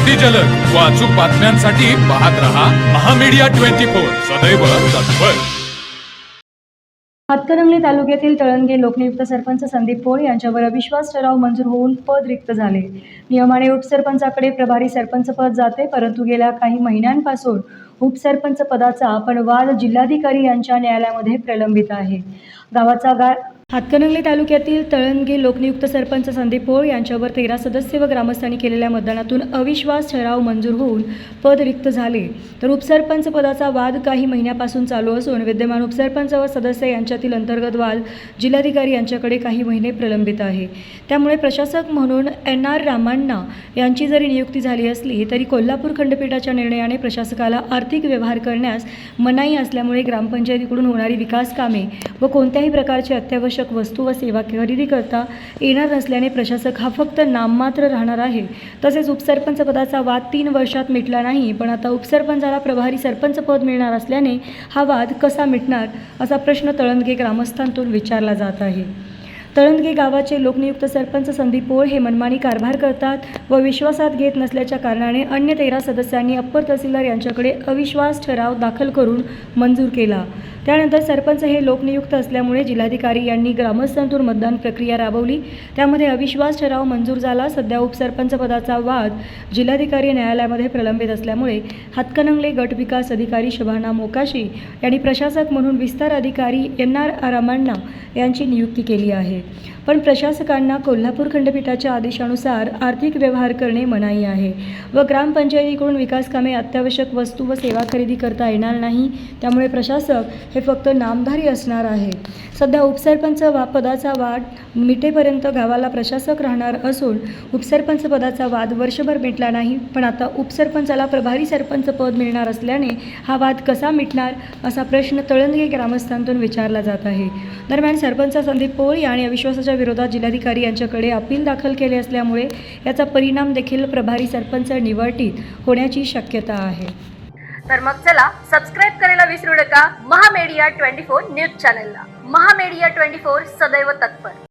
अगदी जलद व अचूक बातम्यांसाठी पाहत रहा महामीडिया 24 सदैव तत्पर। हातकणंगले तालुक्यातील तळंगे लोकनियुक्त सरपंच संदीप पोळ यांच्यावर अविश्वास ठराव मंजूर होऊन पद रिक्त झाले। नियमाने उपसरपंचाकडे प्रभारी सरपंच पद जाते, परंतु गेल्या काही महिन्यांपासून उपसरपंच पदाचा पण वाद जिल्हाधिकारी यांच्या न्यायालयामध्ये प्रलंबित आहे। हातकणंगले तालुक्यातील तळंगे लोकनियुक्त सरपंच संदीप पोळ यांच्यावर 13 सदस्य व ग्रामस्थांनी केलेल्या मतदानातून अविश्वास ठराव मंजूर होऊन पद रिक्त झाले। तर उपसरपंच पदाचा वाद काही महिन्यापासून चालू असून विद्यमान उपसरपंच व सदस्य यांच्यातील अंतर्गत वाद जिल्हाधिकारी यांच्याकडे काही महिने प्रलंबित आहे। त्यामुळे प्रशासक म्हणून NR रामांना यांची जरी नियुक्ती झाली असली तरी कोल्हापूर खंडपीठाच्या निर्णयाने प्रशासकाला आर्थिक व्यवहार करण्यास मनाई असल्यामुळे ग्रामपंचायतीकडून होणारी विकास कामे व कोणत्याही प्रकारचे अत्यावश्यक वस्तू व सेवा खरेदी करता येणार नसल्याने प्रशासक हा फक्त नाममात्र राहणार आहे। तसेच उपसरपंच पदाचा वाद 3 वर्षात मिटला नाही, पण आता उपसरपंचाला प्रभारी सरपंच पद मिळणार असल्याने हा वाद कसा मिटणार असा प्रश्न तळंगे ग्रामस्थांतून विचारला जात आहे। तळंगे गावाचे लोकनियुक्त सरपंच संदीप पोळ हे मनमानी कारभार करतात व विश्वासात घेत नसल्याच्या कारणाने अन्य 13 सदस्यांनी अप्पर तहसीलदार यांच्याकडे अविश्वास ठराव दाखल करून मंजूर केला। त्यानंतर सरपंच हे लोकनियुक्त असल्यामुळे जिल्हाधिकारी यांनी ग्रामस्थांतून मतदान प्रक्रिया राबवली, त्यामध्ये अविश्वास ठराव मंजूर झाला। सध्या उपसरपंच पदाचा वाद जिल्हाधिकारी न्यायालयामध्ये प्रलंबित असल्यामुळे हातकणंगले गट विकास अधिकारी शबाना मोकाशी यांनी प्रशासक म्हणून विस्तार अधिकारी NR रामांना यांची नियुक्ती केली आहे। पण प्रशासकांना कोल्हापूर खंडपीठाच्या आदेशानुसार आर्थिक व्यवहार करणे मनाई आहे व ग्रामपंचायतीकडून विकास कामे अत्यावश्यक वस्तू व सेवा खरेदी करता येणार नाही, त्यामुळे प्रशासक हे फक्त नामधारी असणार आहे। सध्या उपसरपंच पदाचा वाद मिटेपर्यंत गावाला प्रशासक राहणार असून उपसरपंच पदाचा वाद वर्षभर मिटला नाही, पण आता उपसरपंचाला प्रभारी सरपंच पद मिळणार असल्याने हा वाद कसा मिटणार असा प्रश्न तळंगे ग्रामस्थांतून विचारला जात आहे। दरम्यान सरपंच संदीप पोळ यांनी अविश्वासाच्या विरोधात जिल्हाधिकारी यांच्याकडे अपील दाखल केले असल्यामुळे याचा परिणाम देखील प्रभारी सरपंच निवडीत होण्याची शक्यता आहे। तर मग चला सबस्क्राइब करायला विसरू नका महामीडिया 24 न्यूज चॅनलला। महामीडिया 24 सदैव तत्पर।